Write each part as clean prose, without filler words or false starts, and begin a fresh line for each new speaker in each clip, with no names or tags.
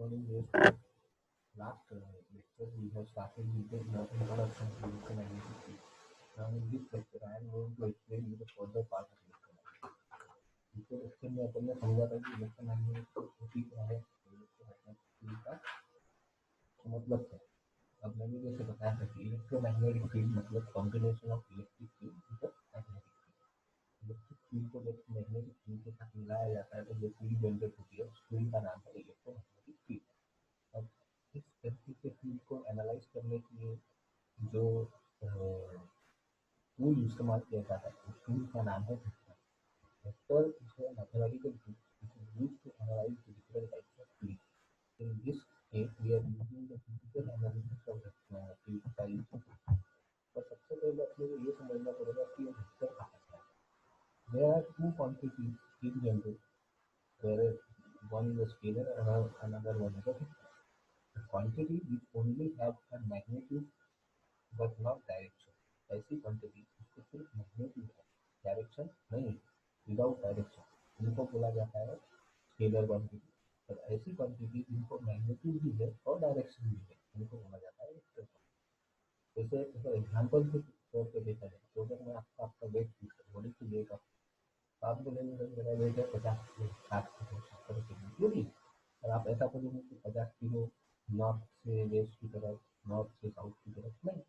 morning, yes. Last lecture we have started with the introduction to electromagnetic field. Now in this lecture I am going to explain you the further part of electromagnetic. पिछले lecture में अपन ने समझा था कि electromagnetic होती क्या है, electromagnetic field का मतलब क्या है। अब मैंने जैसे बताया था कि इलेक्ट्रोमैग्नेटिक फील्ड मतलब combination of electric field with magnetic field. Electric field को जब मैग्नेटिक फील्ड के साथ मिलाया जाता है तो जो फील्ड जनरेट होती है उस फील्ड का नाम है इलेक्ट्रोमैग्नेटिक फील्ड। अब इस तरीके के फील्ड को एनालाइज करने के लिए जो टूल इस्तेमाल किया जाता है उस टूल का नाम है vector. Vector is a mathematical tool which is used to analyze the different types of fields. In this case, we are using the physical analysis of field by using vector. तो सबसे पहले अपने को ये समझना पड़ेगा कि ये वेक्टर क्या है। There are two quantities in general, where one is a scalar and another one is a vector. The quantity which only have a magnitude but not direction, ऐसी क्वांटिटी जिसको सिर्फ मैग्नीट्यूड है, डायरेक्शन नहीं, without direction, इनको बोला जाता है scalar quantity. और ऐसी क्वांटिटी जिनको मैग्नीट्यूड भी है और डायरेक्शन भी है, इनको बोला जाता है वेक्टर क्वांटिटी। जैसे अगर एग्जाम्पल के तौर पर देखा जाए तो अगर मैं आपका वेट पूछूँ, बॉडी की वेट आप, आप बोलेंगे सर मेरा वेट है 50 किलो, 60 किलो, 70 किलो, क्यों नहीं। और आप ऐसा बोलेंगे कि 50 किलो नॉर्थ से वेस्ट की तरफ, नॉर्थ से साउथ की तरफ, नहीं,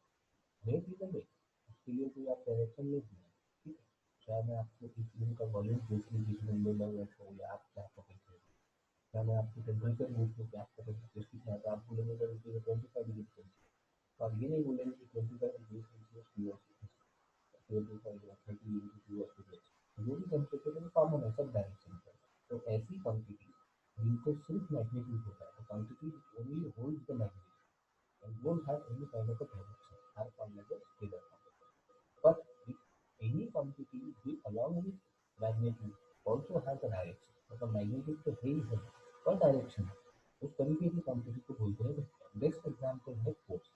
वेट इज अ वेट, उसके लिए कोई आप डायरेक्शन नहीं दिया, ठीक है। चाहे मैं आपको इस रूम का वॉल्यूम पूछ लूँ जिस रूम में मैं बैठा हूँ या आप क्या पकड़ते हो, चाहे मैं आपको टेम्परेचर पूछ लूँ कि आपका टेम्परेचर कितना है, तो आप बोलेंगे sir it is 25 degree Celsius. तो आप ये नहीं बोलेंगे कि 25 डिग्री सेल्सियस टू 25 या 30 डिग्री जो भी टेम्परेचर है कॉमन है, सब डायरेक्शन है। तो ऐसी क्वांटिटी जिनको सिर्फ मैग्नीट्यूड होता है, quantity only holds the magnitude and won't have any kind of a direction are called as a scalar quantity. But if any quantity will along with magnitude also has a direction, मतलब magnitude तो है ही है और direction है, उस तरीके की quantity को बोलते हैं वेक्टर। बेस्ट एग्जाम्पल है फोर्स।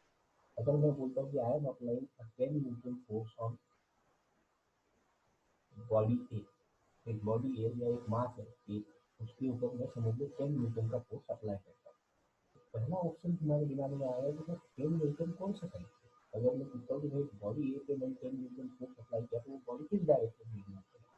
अगर मैं बोलता हूँ कि I am applying a 10 newton force on body A, एक बॉडी ए या एक मास है ए, उसके ऊपर मैं समझ लो 10 न्यूटन का फोर्स अप्लाई करता हूँ। पहला ऑप्शन तुम्हारे दिमाग में आएगा कि सर 10 न्यूटन कौन सा है। अगर मैं पूछता हूँ कि भाई बॉडी ए पे मैंने 10 न्यूटन फोर्स अप्लाई किया तो वो बॉडी किस डायरेक्शन में मूव करेगी,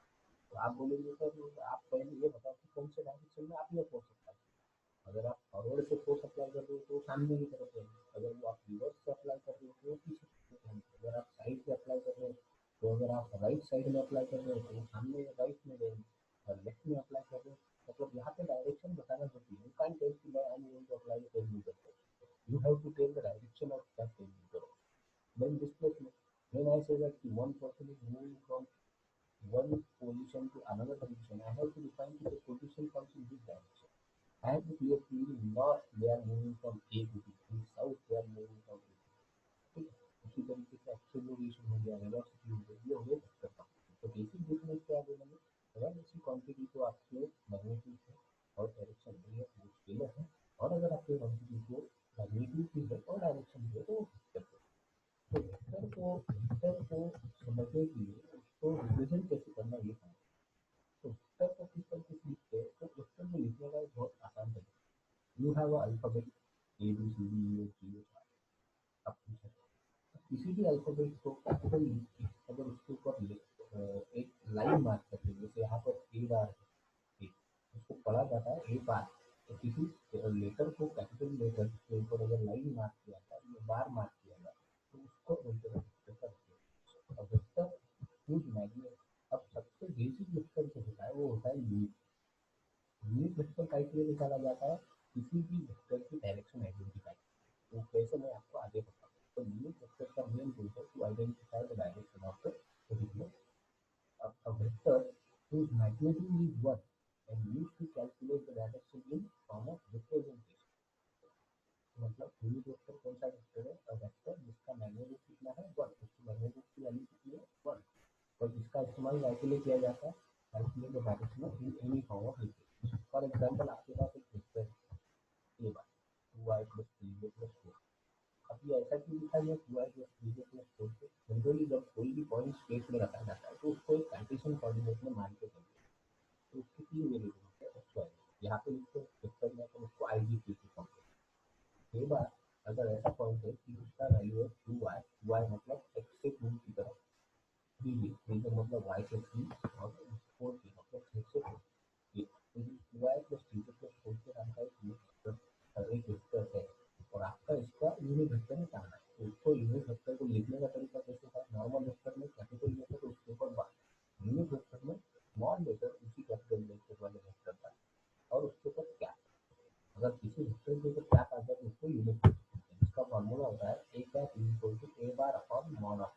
तो आप बोलेंगे सर आप पहले ये बताओ कि कौन से डायरेक्शन में आपने फोर्स अप्लाई किया। अगर आप फॉरवर्ड से फोर्स अप्लाई कर रहे हो तो सामने की तरफ जाएंगे, अगर वो आप रिवर्स से अप्लाई कर रहे हो तो वो पीछे की तरफ जाएंगे, अगर आप साइड से अप्लाई कर रहे हो तो अगर आप राइट साइड में अप्लाई कर रहे हो तो वो सामने राइट में जाएंगे, और लेफ्ट में अप्लाई कर रहे हो मतलब यहाँ पे डायरेक्शन बताना जरूरी है। यू कांट टेल कि मैं I am going to apply 10 metre, you have to tell the direction of that 10 meter. Then displacement. When I say that one person is moving from one position to another position, I have to define the position comes in this direction. I have to clear clearly north they are moving from A to B, in south they are moving from A to B. ठीक है, उसी तरीके से acceleration हो गया, velocity हो गया, ये हो गया वेक्टर क्वांटिटी। तो बेसिक डिफरेंस क्या बोलेंगे, अगर इसी क्वांटिटी को आपके मैग्नीट्यूड है और डायरेक्शन भी है वो स्केलर है, और अगर आपके क्वांटिटी को मैग्नीट्यूड भी है और डायरेक्शन भी है तो वो वेक्टर है। तो वेक्टर को समझने के लिए उसको रिप्रेजेंट कैसे करना ये समझ। तो वेक्टर को किस तरीके से लिखते हैं, तो वेक्टर को लिखने का एक बहुत आसान तरीका, you have alphabet A B C D E F G H I, आप पूछे किसी भी अल्फाबेट को कैपिटल लिख के अगर उसके ऊपर एक लाइन मार्क करते हैं, जैसे यहाँ पर ए बार है, ए उसको पढ़ा जाता है ए बार, तो किसी लेटर को कैपिटल लेटर के ऊपर अगर लाइन मार्क किया जाए या बार मार्क किया जाए तो उसको बोलते हैं वेक्टर। और वेक्टर हुज मैग्नेट, अब सबसे बेसिक वेक्टर जो होता है वो होता है यूनिट। यूनिट वेक्टर का लिए निकाला जाता है किसी भी वेक्टर की डायरेक्शन आइडेंटिफाई, तो कैसे मैं आपको आगे बताऊँ। तो यूनिट वेक्टर का मेन गोल है to identify the direction of the particular a vector whose magnitude is 1 and used to calculate the direction in form of representation। मतलब यूनिट वेक्टर कौन सा वेक्टर है, अ वेक्टर जिसका magnitude कितना है 1, उसकी मैग्नीट्यूड की वैल्यू कितनी है 1, और जिसका इस्तेमाल वाई के लिए किया जाता है calculate the direction in any form of representation. For example आपके पास एक वेक्टर है ए बार 2i + 3j + 4। अब ये ऐसा क्यों लिखा गया 2i + 3j + 4 से, जनरली जब कोई भी पॉइंट स्पेस में रखा जाता है तो उसको एक कार्टेशियन कोऑर्डिनेट में मान के चलते हैं। तो उसके तीन वेरिएबल होते हैं एक्स वाई। यहाँ पे लिखते हैं वेक्टर में अपन उसको IGP से फॉर्म करते हैं। एक बार अगर ऐसा पॉइंट है कि उसका वैल्यू है 2y, y मतलब x से 2 की तरफ, 3 मतलब y से 3 और 4 की मतलब 6 से 4, ये 2y प्लस 3 प्लस 4 के नाम का एक वेक्टर है और आपका इसका यूनिट वेक्टर निकालना है। तो उसको यूनिट वेक्टर को लिखने का तरीका कैसे था, नॉर्मल वेक्टर में कैपिटल लेटर तो उसके ऊपर बात, यूनिट वेक्टर में स्मॉल लेटर उसी कैपिटल लेटर वाले वेक्टर का और उसके ऊपर क्या, अगर किसी वेक्टर के ऊपर क्या आ जाए तो उसको यूनिट वेक्टर कहते हैं। इसका फॉर्मूला होता है a cap equal to a bar upon mod of.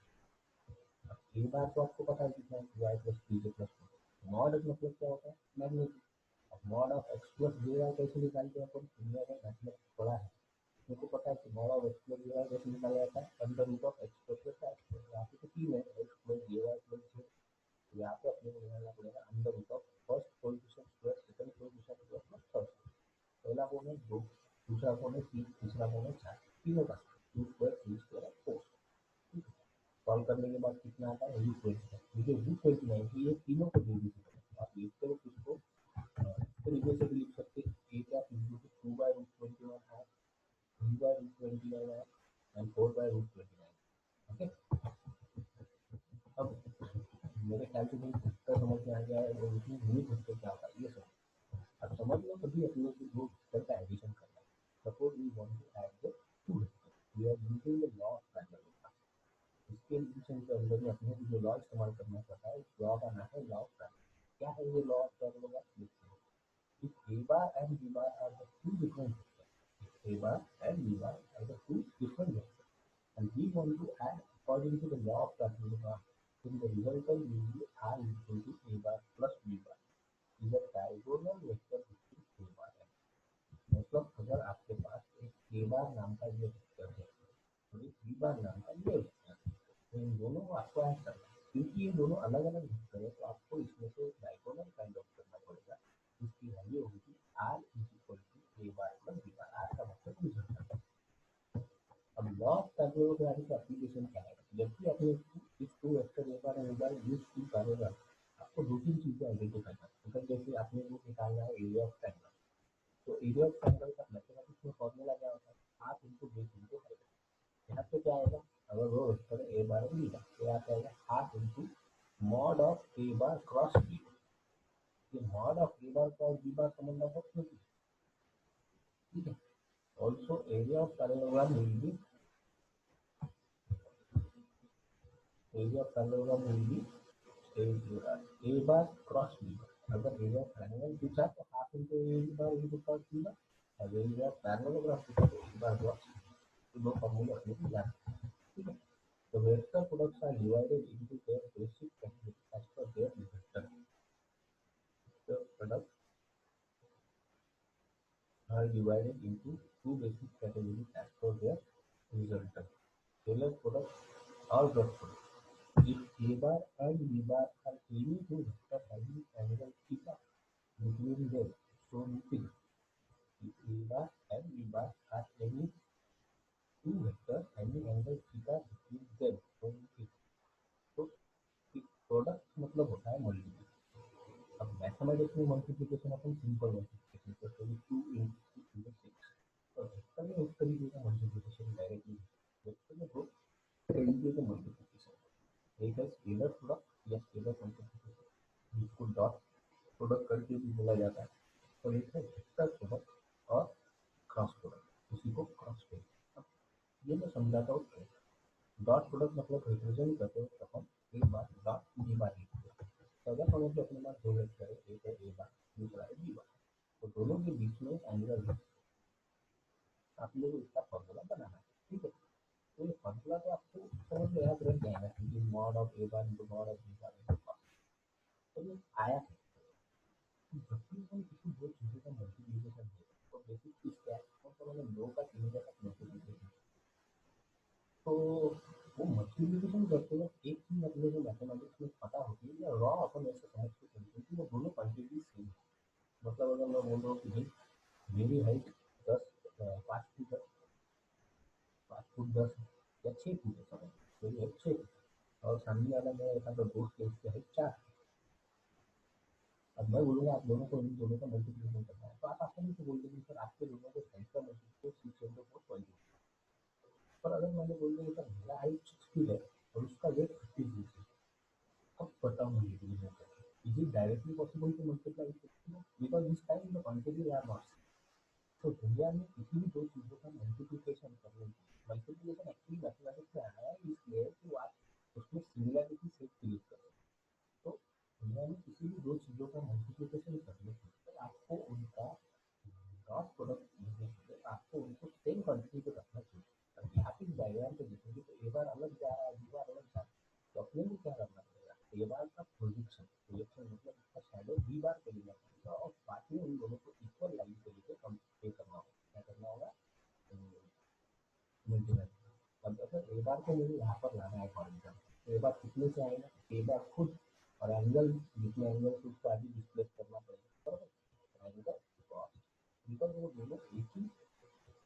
अब a बार तो आपको पता है कितना है, y plus 3j plus 4, mod मतलब क्या होता है, मैग्नीट्यूड। अब mod of x plus jy कैसे निकालते हैं अपन, दुनिया में मैथमेटिक्स पढ़ा है, मुझको पता है कि mod of x plus jy कैसे निकाला जाता है, under root of x plus y। यहाँ पे तो 3 है, x plus jy plus z, यहाँ पे अपने को निकालना पड़ेगा under root of first coefficient square second coefficient square plus third. पहला कोण है 2, दूसरा कोण है 3, तीसरा कोण है 4, तीनों का टू स्क्वायर 3 स्क्वायर 4। सॉल्व करने के बाद कितना आता है रूट 29। मुझे रूट 29 की ये तीनों को दे दीजिए, आप लिखते हो किसको इस तरीके से भी लिख सकते हैं, ए क्या इक्वल टू 2 बाय रूट 29 है, 3 बाय रूट 29 है एंड 4 बाय रूट 29। ओके, अब मेरे ख्याल से वेक्टर समझ में आ गया है, और उसमें यूनिट वेक्टर क्या होता है ये समझ। अब समझ लो कभी अपने को दो वेक्टर का एडिशन करना है, suppose we want to add the two vector, we are using the law of parallel. इसके एडिशन के अंदर में अपने को जो लॉ इस्तेमाल करना पड़ता है, उस लॉ का नाम है लॉ ऑफ पैरेलल। क्या है ये लॉ ऑफ पैरेलल, आप देखते हैं if a bar and b bar are the two different vectors, if a bar and b bar are the two different vectors, and we want to add according to the law of parallelogram, then the resultant will be r equal to a bar plus b bar is a diagonal vector between a bar and b। मतलब अगर आपके पास एक a बार नाम का ये vector है और एक b बार नाम का ये वेक्टर है, तो इन दोनों को आपको ऐड करना है, क्योंकि ये दोनों अलग अलग वेक्टर है तो आपको इसमें से डायगोनल काइंड ऑफ करना पड़ेगा, जिसकी वैल्यू होगी r is equal to a bar plus b bar, r का मतलब रिजल्ट। अब लॉ ऑफ पैरेललोग्राम का एप्लीकेशन क्या है, जब भी अपने इस two vector A bar and B bar use to parallelogram, आपको दो तीन चीजें आइडेंटिफाई करना है। जैसे आपने वो निकालना है एरिया ऑफ ट्रायंगल, तो एरिया ऑफ ट्रायंगल का मैथमेटिक्स में फॉर्मूला क्या होता है, half into base into height. यहाँ पे क्या आएगा, अगर वो वेक्टर है ए बार और बी बार, तो यहाँ पे आएगा half into mod of A bar cross B. ये mod of A bar cross B bar समझना बहुत जरूरी है, ठीक है। Also area of parallelogram will be, area of parallelogram will be A bar cross B bar. अगर area of triangle पूछा तो half into A bar into cross B bar, अगर एरिया ऑफ पैरेललोग्राम पूछा तो ए बार क्रॉस, तो दो फॉर्मूले अपने को याद रखना है, ठीक है। The vector products are divided into their basic categories as per their resultant. The products are divided into two basic categories as per their resultant. Scalar products or dot products. If A bar and B bar are any two vectors having angle theta between them, shown in figure. If A bar and B bar are any two vectors having angle theta between them, shown in figure. तो product मतलब होता है multiplication. अब mathematics में multiplication अपन simple multiplication करते हैं, 2 into 2 into 6, और vector में उस तरीके का मल्टीप्लिकेशन डायरेक्टली वेक्टर में दो तरीके के मल्टीप्लिकेशन, एक है स्केलर प्रोडक्ट या स्केलर मल्टीप्लिकेशन जिसको डॉट प्रोडक्ट करके भी बोला जाता है, और एक है वेक्टर प्रोडक्ट और क्रॉस प्रोडक्ट, उसी को क्रॉस प्रोडक्ट। अब ये मैं समझाता हूँ। डॉट प्रोडक्ट मतलब रिप्रेजेंट करते हैं अपन एक बार डॉट बी बार लिखते हैं, तो अगर समझ लो अपने पास दो वेक्टर है, एक है ए बार दूसरा है बी बार, तो दोनों के बीच में एंगल है, आप लोग को इसका फॉर्मूला बनाना है, ठीक है। तो ये फॉर्मूला तो आपको समझ में याद रह जाएगा, क्योंकि mod of A bar into mod of B bar into cos, तो ये आया है। जब भी हम किसी दो चीजों का मल्टीप्लिकेशन है तो बेसिक चीज क्या है, मतलब हमें दो का तीन के साथ मल्टीप्लिकेशन, तो वो मल्टीप्लिकेशन करते वक्त एक चीज अपने को मैथमेटिक्स में पता होती है, या रॉ अपन ऐसे समझ के चलते हैं कि वो दोनों क्वांटिटी सेम है। मतलब अगर मैं बोल रहा हूँ कि भाई मेरी हाइट 5 फुट है, 5 फुट 10 है या 6 फुट है, समझ मेरी हाइट 6 फुट, और सामने वाला मेरा एक आधा दोस्त है उसकी हाइट 4 है, अब मैं बोलूँगा आप दोनों को इन दोनों का मल्टीप्लिकेशन करना है, तो आप आसानी से बोल दोगे सर आपके दोनों के साइड का मल्टीप्लिकेशन 6 into 4 20। पर अगर मैंने बोल दिया सर मेरा हाइट 60 है और उसका वेट 50 है, अब बताओ मल्टीप्लिकेशन कैसे? Is it directly possible to multiply because this time the quantity are not. तो दुनिया में किसी भी दो चीज़ों का मल्टीप्लिकेशन करने की मल्टीप्लिकेशन एक्चुअली मैथमेटिक्स से आया है इसलिए कि आप उसमें सिमिलरिटी सेट क्रिएट करें। तो दुनिया में किसी भी दो चीज़ों का मल्टीप्लिकेशन करने के लिए आपको उनका डॉट प्रोडक्ट लेने के लिए आपको उनको सेम क्वांटिटी पे रखना चाहिए। अब यहाँ पे डायग्राम पे देखेंगे तो ए बार अलग जा रहा है, बी बार अलग जा रहा है। तो अपने को क्या करना पड़ेगा? ए बार का प्रोजेक्शन प्रोजेक्शन मतलब उसका शैडो बी बार पे लेना पड़ेगा और बाकी उन दोनों को इक्वल लाइन पे लेके कंपेयर करना होगा। क्या करना होगा? मल्टीप्लाई। अब अगर ए बार को मुझे यहाँ पर लाना है फॉर एग्जाम्पल, ए बार कितने से आएगा? ए बार खुद और एंगल जितने एंगल से उसको आगे डिस्प्लेस करना पड़ेगा, बराबर? एंगल कॉस, बिकॉज वो दोनों एक ही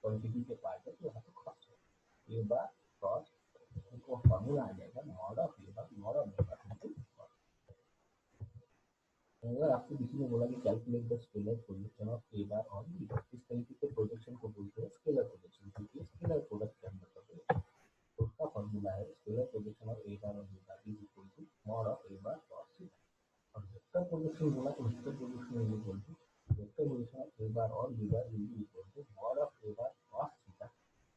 क्वांटिटी के पार्ट है तो यहाँ पे कॉस है। ए बार कॉस उनको फॉर्मूला आ जाएगा mod of A bar mod of A bar into cos. अगर आपको किसी ने बोला कि calculate the scalar projection of A bar और बी बार, इस तरीके के प्रोजेक्शन को बोलते हैं स्केलर प्रोजेक्शन, क्योंकि स्केलर प्रोडक्ट के अंदर का प्रोजेक्शन। तो उसका फॉर्मूला है scalar projection of A bar और B bar is equal to mod of A bar cos theta. और वेक्टर प्रोजेक्शन बोला तो vector projection is equal to vector projection of A bar और B bar will be equal to mod of A bar cos theta.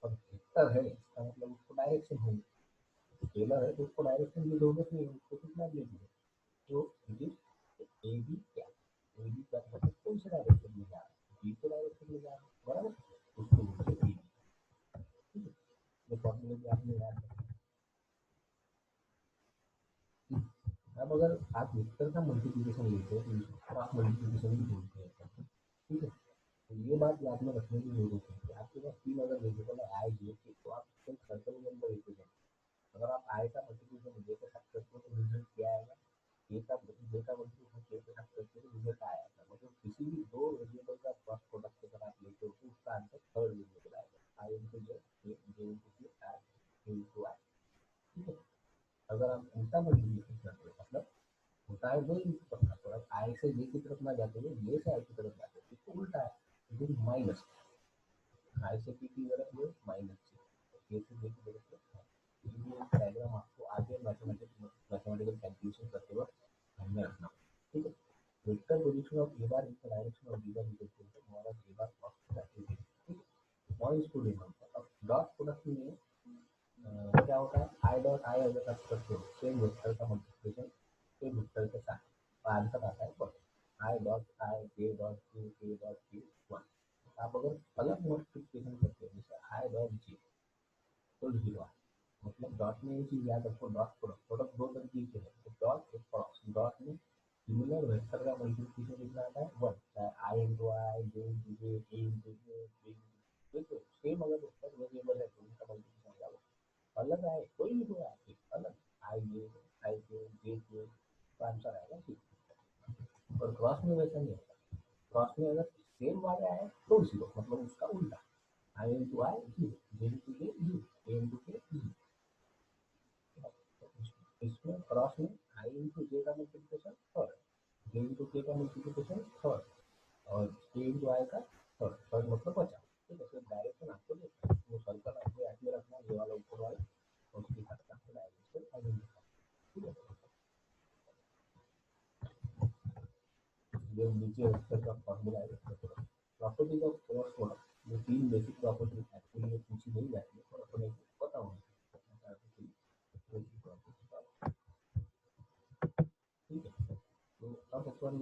और vector है इसका मतलब उसको direction होगी, स्केलर है तो उसको डायरेक्शन की जरूरत नहीं है, उसको कितना ले लिया। तो इट इज ए बी क्या ए बी क्या मतलब कौन से डायरेक्शन में जा रहा है? बी के डायरेक्शन में जा रहा है, बराबर? उसको बोलते हैं ए बी। ठीक है, ये फॉर्मूले भी आपने याद रखना है। अब अगर आप वेक्टर का मल्टीप्लिकेशन लेते हैं तो इसको आप मल्टीप्लिकेशन भी बोलते हैं। ठीक है, तो ये बात याद में रखने की जरूरत है कि आपके पास तीन अगर वेरिएबल है आई जे के, तो आप उसको एक सर्कल के अंदर रिप्रेजेंट, अगर आप आई का मल्टीप्लिकेशन जे के साथ करते हो तो रिजल्ट क्या आएगा? जे का मल्टीप्लिकेशन के साथ करते हो तो रिजल्ट आएगा। मतलब किसी भी दो वेरिएबल का क्रॉस प्रोडक्ट अगर आप लेते हो तो उसका आंसर थर्ड वेरिएबल आएगा, आई इंटू जे, जे इंटू के, आई इंटू आई। ठीक है, अगर आप उल्टा मल्टीप्लिकेशन करते हो मतलब होता है दो इनटू का, तो आप आई से जे की तरफ ना जाते हुए जे से आई की तरफ जाते हो, इसको उल्टा है, इट इज माइनस। आई से पी की तरफ ये माइनस से, ए से जे की तरफ से। ये डायग्राम आपको आगे मैथमेटिकल कैलकुलेशन करते वक्त ध्यान में रखना। ठीक है, vector projection of A bar in the direction of B bar is equal to mod of A bar cos theta A B. ठीक है, नॉइज को रिमेंबर। अब डॉट प्रोडक्ट में क्या होता है? आई डॉट आई अगर आप करते हो सेम वेक्टर का मल्टीप्लिकेशन सेम वेक्टर के साथ तो आंसर आता है one. I dot I J dot के डॉट के वन। आप अगर अलग मल्टीप्लिकेशन करते हो जैसे आई डॉट जे तो जीरो आए, मतलब डॉट में ये चीज याद रखो, डॉट प्रोडक्ट प्रोडक्ट दो तरीके के हैं, तो डॉट एक क्रॉस। डॉट में सिमिलर वेक्टर का मल्टीप्लिकेशन कितना आता है? वन, चाहे आई इंटू आई, जे इंटू जे, ए इंटू जे, बी इंटू। देखो सेम अगर वेक्टर वेरिएबल है तो उनका मल्टीप्लिकेशन क्या होगा? अलग आए कोई भी दो आए अलग, आई जे जे के, तो आंसर आएगा सिक्स। और क्रॉस में वैसा नहीं होता, क्रॉस में अगर सेम वाले आए तो जीरो, मतलब उसका उल्टा, आई इंटू आई जीरो, जे इंटू जे जीरो, ए इंटू के जीरो। इसमें क्रॉस में आई इंटू जे का मल्टीप्लिकेशन थर्ड, जे इंटू के का मल्टीप्लिकेशन थर्ड और ए इंटू आई का थर्ड, थर्ड मतलब बचा। ठीक है, तो डायरेक्शन आपको देखना है, वो सर्कल आपको याद में रखना, ये वाला ऊपर वाला और उसके साथ आपको डायरेक्शन आइडेंटिफाई। ठीक है, ये नीचे वेक्टर का फॉर्मूला है प्रॉपर्टीज ऑफ क्रॉस प्रोडक्ट। ये तीन बेसिक प्रॉपर्टी एक्चुअली ये पूछी नहीं जाती है और अपने को पता होना चाहिए। Basic property. ठीक है, तो अब अपन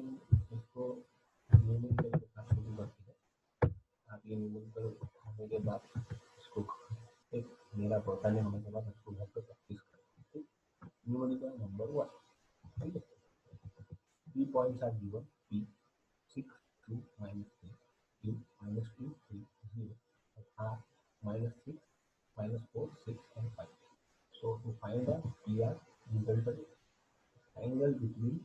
इसको न्यूमेरिकल के साथ शुरू करते हैं। आप ये न्यूमेरिकल होने के बाद इसको एक मेरा बताने होने के बाद इसको घर पे प्रैक्टिस करें। ठीक, न्यूमेरिकल नंबर वन। ठीक है, three points are given, P 6 2 minus 3, q minus 2 3 0, r minus 6 minus 4 6 and 5. So to find the PR resulted angle between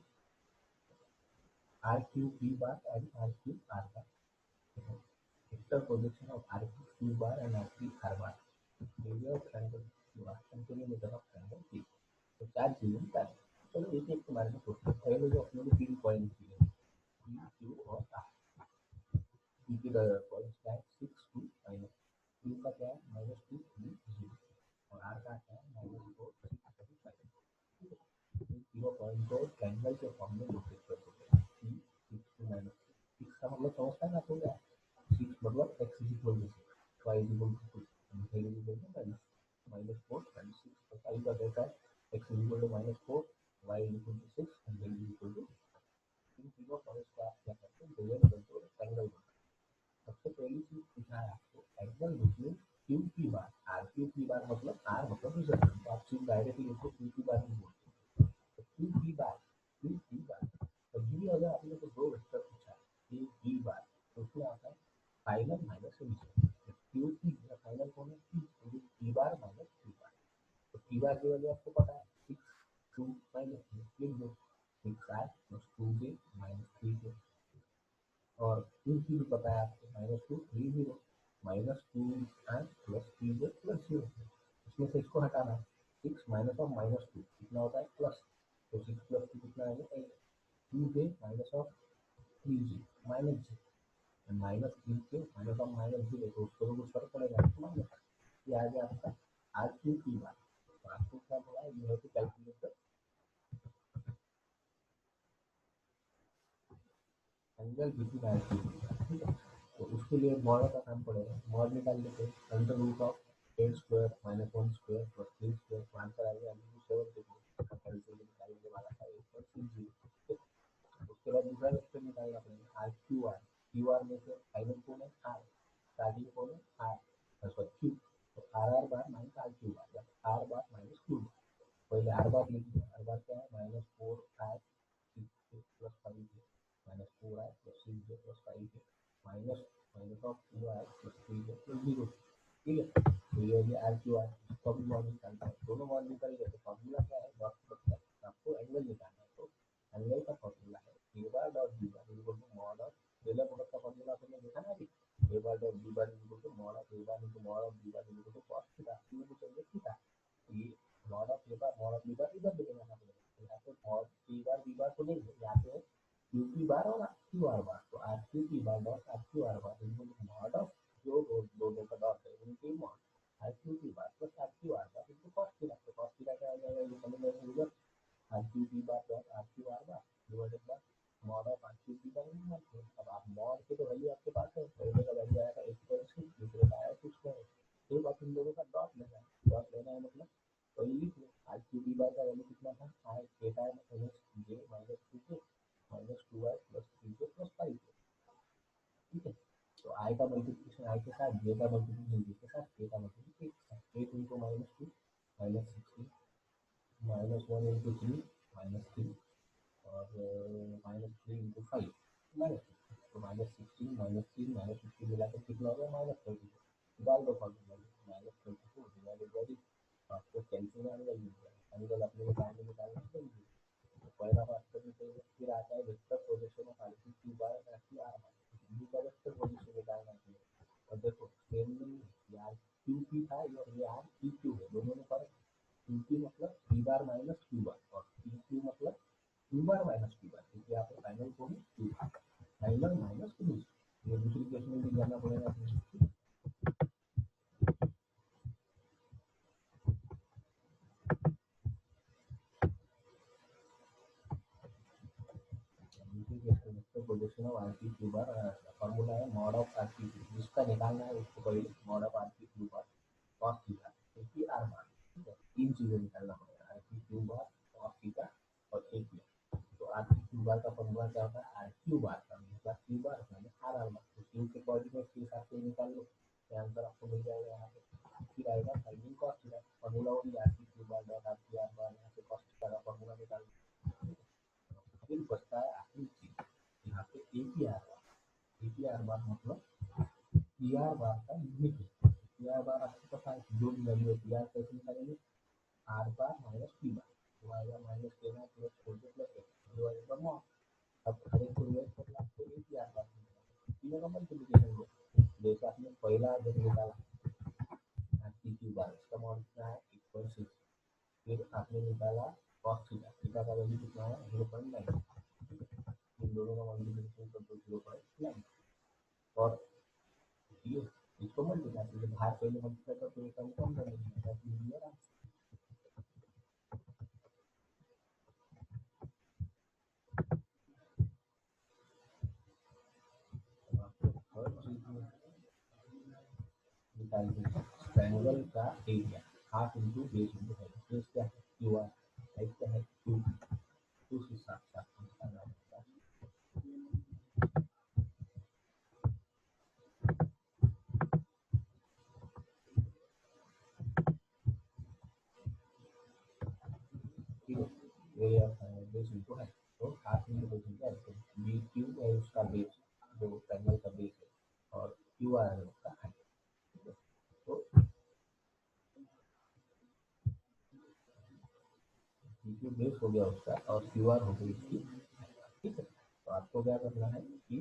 RQ P bar and RQ R bar. Vector projection of RQ Q bar and RQ R bar. Area of triangle Q bar and perimeter of triangle P. तो चार चीजें निकालें। चलो एक एक के बारे में सोचते हैं। पहले जो अपने को तीन पॉइंट दिए इनको ट्रायंगल के फॉर्म में लोकेट कर देते हैं कि 6 माइनस 6 का मतलब समझता है ना आपको क्या? 6 मतलब x is equal to 6, y is equal to 2, z is equal to minus 4 minus 6, तो साइन का कैसा है? x is equal to minus 4, y is equal to 6 and z is equal to, इन तीनों पॉइंट्स को आप क्या करते हैं? डिवाइड करते हो ट्रायंगल में। सबसे पहली चीज पूछा है आपको एंगल बिटवीन क्यू की बार, आर क्यू की बार मतलब आर मतलब रिजल्ट, तो आप सीधे डायरेक्टली इसको क्यू की बार नहीं बोलते। तो क्यू की बार कभी भी अगर आपने को दो वेक्टर पूछा है ए बी बार, तो उसमें आता है फाइनल माइनस इनिशियल। क्यू की फाइनल कौन है? की बार माइनस क्यू बार। तो की बार की वैल्यू आपको पता है 6 2 माइनस 3 लिख दो, 6r plus 2j minus 3j। और क्यू की भी पता है आपको -2 3 0 -2 प्लस 3j प्लस 0। इसमें से इसको हटाना है, 6 माइनस ऑफ -2 कितना होता है? प्लस, तो 6 प्लस 2 कितना आएगा? 8। 2j minus of 3j minus j, minus 3j minus of minus 0, तो उसको तो कुछ फर्क पड़ेगा माइनस। ये आ गया आपका आर क्यू की बात। तो आपको क्या बोला है? You have to calculate the angle between R Q की बात, ठीक है। तो उसके लिए मॉड का काम पड़ेगा, मॉड निकाल लेते हैं, under root of 8 square minus 1 square plus 3 square, तो आंसर आ गया 7 देखो कैलकुलेट निकालने वाला था 8.60। उसके बाद दूसरा वेक्टर निकालना पड़ेगा R Q R. Q R में से फाइनल कौन है? आर। स्टार्टिंग कौन है? R sorry Q. तो R R bar minus R Q bar, R bar minus Q bar. पहले आर बार लिख दिया, आर बार क्या है? -4r plus 5 -4r plus 6j plus 5j minus minus of 2r plus 3j plus 0, ठीक है। तो ये हो गया आर क्यू आर। इसको भी मॉड निकालते हैं, दोनों मॉड निकल गए। तो फॉर्मूला क्या है? डॉट प्रोडक्ट का। आपको एंगल निकालना है, तो एंगल का फॉर्मूला है A bar dot B bar equal to mod of, टेलर प्रोडक्ट का फॉर्मूला आपने देखा ना अभी, A bar dot B bar equal to mod of A bar into mod of B bar equal to cos theta, ये भी चाहिए theta. ये mod of A bar mod of B bar इधर लेके जाना पड़ेगा, यहाँ पे मॉड ए बार बी बार को नहीं है, यहाँ पे है क्यू की बार और क्यू आर बार। तो आर क्यू की bar dot R Q R bar equal to mod of जो दोनों का डॉट है उनके मॉड आर क्यू की bar plus R Q R bar into cos theta. तो कॉस थीटा क्या आ जाएगा? ये समझ में आएगा, आर क्यू की bar dot R Q R bar divided by mod of R Q की बार इनटू। अब आप मॉड के तो वैल्यू आपके पास है, पहले का वैल्यू आया था 8.6, दूसरे का आया 6.8। तो आप इन दोनों का डॉट लेना है, डॉट लेना है मतलब वही लिख लो। आर क्यू की बार का वैल्यू कितना था? R theta minus J minus 2 minus 2r plus 3j plus 5j, ठीक है। तो आई का मल्टीप्लिकेशन आई के साथ, जे का मल्टीप्लिकेशन जे के साथ, के का मल्टीप्लिकेशन 8 इंटू -2 माइनस 16 -1 इंटू 3 -3 और -3 इंटू 5 -6। तो -16 -3 -16 मिलाकर कितना हो गया? -32। डाल दो फॉर्मूला में, -32 डिवाइडेड बाई, आपको कैंसिल एंगल मिल जाएगा। एंगल अपने टाइम में निकालना चाहिए। तो पहला वास्तव में चाहिए, फिर आता है vector projection of R Q bar R Q R bar, B का वेक्टर प्रोजेक्शन निकालना चाहिए। और देखो सेम नहीं है, ये आर क्यू पी था और ये आर पी क्यू है, दोनों में फर्क। क्यू पी मतलब P bar minus Q bar और पी क्यू मतलब Q bar minus Q bar, क्योंकि यहाँ पे फाइनल को भी Q bar, final minus Q. ये दूसरी केस में भी जाना पड़ेगा अपने। Projection of R P Q bar, formula है mod of R P Q, जिसका निकालना है उसको पहले mod of R P Q bar cos theta क्योंकि आर बार, ठीक है। तीन चीजें निकालना पड़ेगा, are P Q bar cos theta और ए पी। तो आर पी क्यू बार का फॉर्मूला क्या होता है? आर क्यू बार का मतलब Q bar minus R R bar. तो क्यू के कोऑर्डिनेट के हिसाब से निकाल लो, ये आंसर आपको मिल जाएगा यहाँ पे। फिर आएगा साइन कॉस थीटा, फॉर्मूला वही are P Q bar dot R P R बार, यहाँ पे कॉस थीटा का फॉर्मूला निकाल लो। फिर बचता है आखिरी चीज, यहाँ पे A P R bar. A P R बार मतलब पी आर बार का यूनिट है। पी आर बार आपको पता है जो भी वैल्यू है, पी आर कैसे निकालेंगे? आर बार माइनस पी बार, तो आएगा minus 13 plus 14 plus 1 divided by mod. अब हर एक को डिवाइड करना, आपको ए पी आर बार मिलेगा, तीनों का मल्टीप्लिकेशन लो। जैसे आपने पहला जब निकाला आर पी क्यू बार, इसका मॉड कितना है? 8.6। फिर आपने निकाला कॉस थीटा, थीटा का वैल्यू कितना है? 0.9। इन दोनों का मल्टीप्लिकेशन कर दो 0.9 और ये इसको मल्टीप्लाई करके बाहर पहले मल्टीप्लाई करते हुए कम कम कर देंगे। निकाल देंगे ट्रायंगल का area half into base into height. Base क्या है क्यू आर, हाइट क्या है क्यू, उस हिसाब से आपको निकालना होगा। ठीक है, एरिया बेस इंटू हाइट, तो half into base into height, तो बी क्यू है उसका बेस, जो ट्रायंगल का बेस है, और क्यू आर है उसका हाइट। ठीक है, तो पी क्यू बेस हो गया उसका और क्यू आर हो गई इसकी। ठीक है, तो आपको क्या करना है कि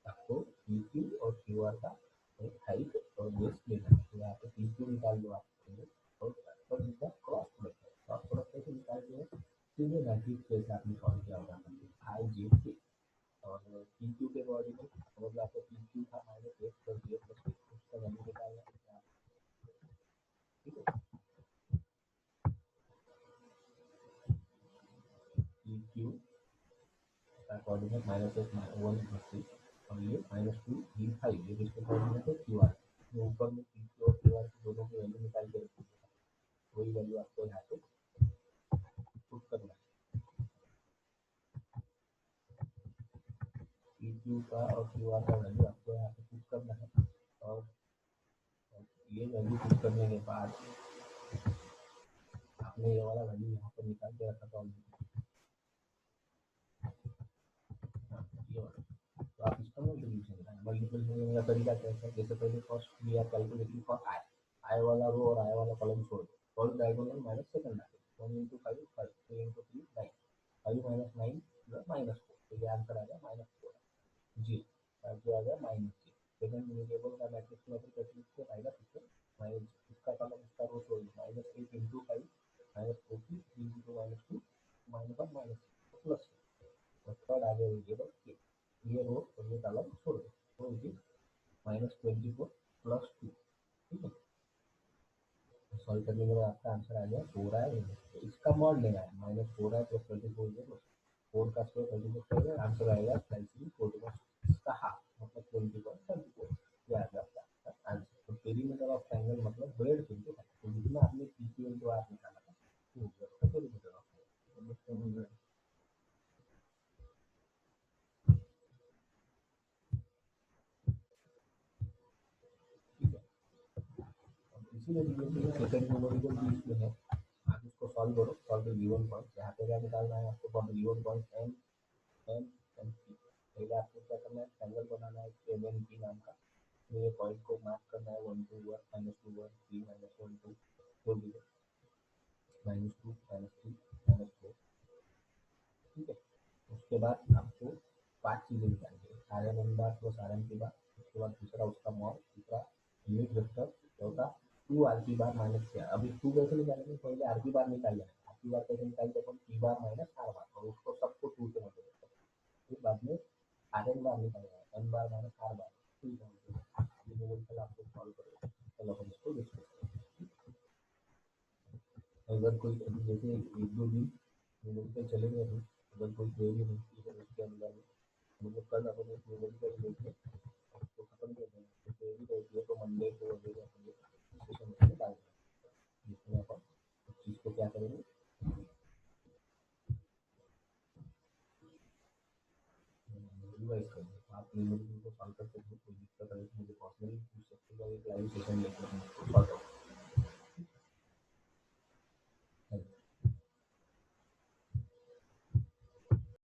आपको पी क्यू और क्यू आर का एक हाइट और बेस लेना है। तो यहाँ पे पी क्यू निकाल दो आप, और क्रॉस प्रोडक्ट, क्रॉस प्रोडक्ट कैसे निकालते हैं, सीधे मैट्रिक्स जैसे आपने सॉल्व किया होगा आई जे के, और पी क्यू के बॉडी में मतलब आपको पी क्यू था माइनस एफ प्लस जे प्लस उसका वैल्यू निकालना है। ठीक है, पी क्यू का coordinate minus F one plus three, और ये माइनस टू थ्री फाइव, ये किसके कोऑर्डिनेट है क्यू आर। जो ऊपर में पी क्यू और क्यू आर की दोनों की वैल्यू निकाल के रखी है, वही वैल्यू आपको यहाँ पे पुट करना है। पी क्यू का और क्यू आर का वैल्यू आपको यहाँ पे पुट करना है, और ये वैल्यू पुट करने के बाद आपने ये वाला वैल्यू यहाँ पर निकाल के रखा था ऑलरेडी। हाँ, ये वाला, तो आप इसका मल्टीप्लिकेशन कराएं। मल्टीप्लिकेशन का तरीका कैसा है, जैसे पहले first we are calculating for I, I वाला रो और आई वाला कॉलम छोड़ दो, first diagonal minus second diagonal, 1 into 5 5, 3 into 3 9, 5 minus 9 minus 4, तो ये आंसर आ गया माइनस 4 जी, आंसर आ गया माइनस जी। सेकंड वेरिएबल का मैट्रिक्स में कैसे लिखते हैं, आएगा पिक्चर माइनस इसका कॉलम इसका रो छोड़ दो, minus 8 into 5 minus 40 3 into minus 2 minus 1 minus plus, और थर्ड आ गया वेरिएबल के, ये रो और ये कॉलम छोड़ दो, तो इट इज माइनस 24 प्लस 2। ठीक है, सॉल्व करने के बाद आपका आंसर आ गया 4 आया। तो इसका मॉड लेना है, माइनस 4 है प्लस 24 है, प्लस 4 का स्क्वायर 24 करेगा, आंसर आएगा 40 इसका हाफ मतलब 20.34, ये आ गया आपका आंसर। तो पेरीमीटर ऑफ ट्रायंगल मतलब ब्रेड इंटू हाइट, तो जितना आपने पीक्यू इंटू आर निकाला था वो हो गया उसका पेरीमीटर ऑफ हाइट। ठीक है, इसी तरीके से सेकंड न्यूमेरिकल भी इसमें है, आप इसको सॉल्व करो, सॉल्व द गिवन पॉइंट, यहाँ पे क्या निकालना है आपको, for the given point M M and P. पहले आपको क्या करना है, ट्रायंगल बनाना है एम एन पी नाम का, तो ये पॉइंट को मार्क करना है 1 2 1 minus 2 1 3 minus 1 2 4 0 minus 2 minus 3 minus 4। ठीक है, उसके बाद आपको 5 चीज़ें निकालनी है, R N N bar plus R N P bar, उसके बाद दूसरा उसका मॉड, तीसरा यूनिट वेक्टर, चौथा 2 आर पी बार माइनस क्या, अभी 2 कैसे निकालेंगे, पहले आर पी बार निकाल लेना, आर पी बार कैसे निकालते अपन, P bar minus R bar, और उसको सबको 2 से मल्टीप्लाई करो, फिर बाद में आर एन बार निकालेगा, एन बार माइनस आर बार, ठीक है, ये न्यूमेरिकल आपको सॉल्व करेगा। चलो हम इसको डिस्कस करें। अगर कोई जैसे 1 2 दिन न्यूमेरिकल चले गए हैं, अगर कोई क्वेरी होती है उसके अंदर में, मतलब कल अपन एक न्यूमेरिकल लेके उसको खत्म कर देंगे, तो क्वेरी रहती है तो मंडे को वगैरह अपन सेशन में डाल देंगे, जिसमें अपन उस चीज़ को क्या करेंगे, रिवाइज करेंगे। तो आप न्यूमेरिकल को सॉल्व करते हैं, कोई दिक्कत है तो मुझे पर्सनली पूछ सकते हो, एक लाइव सेशन लेकर हम उसको सॉल्व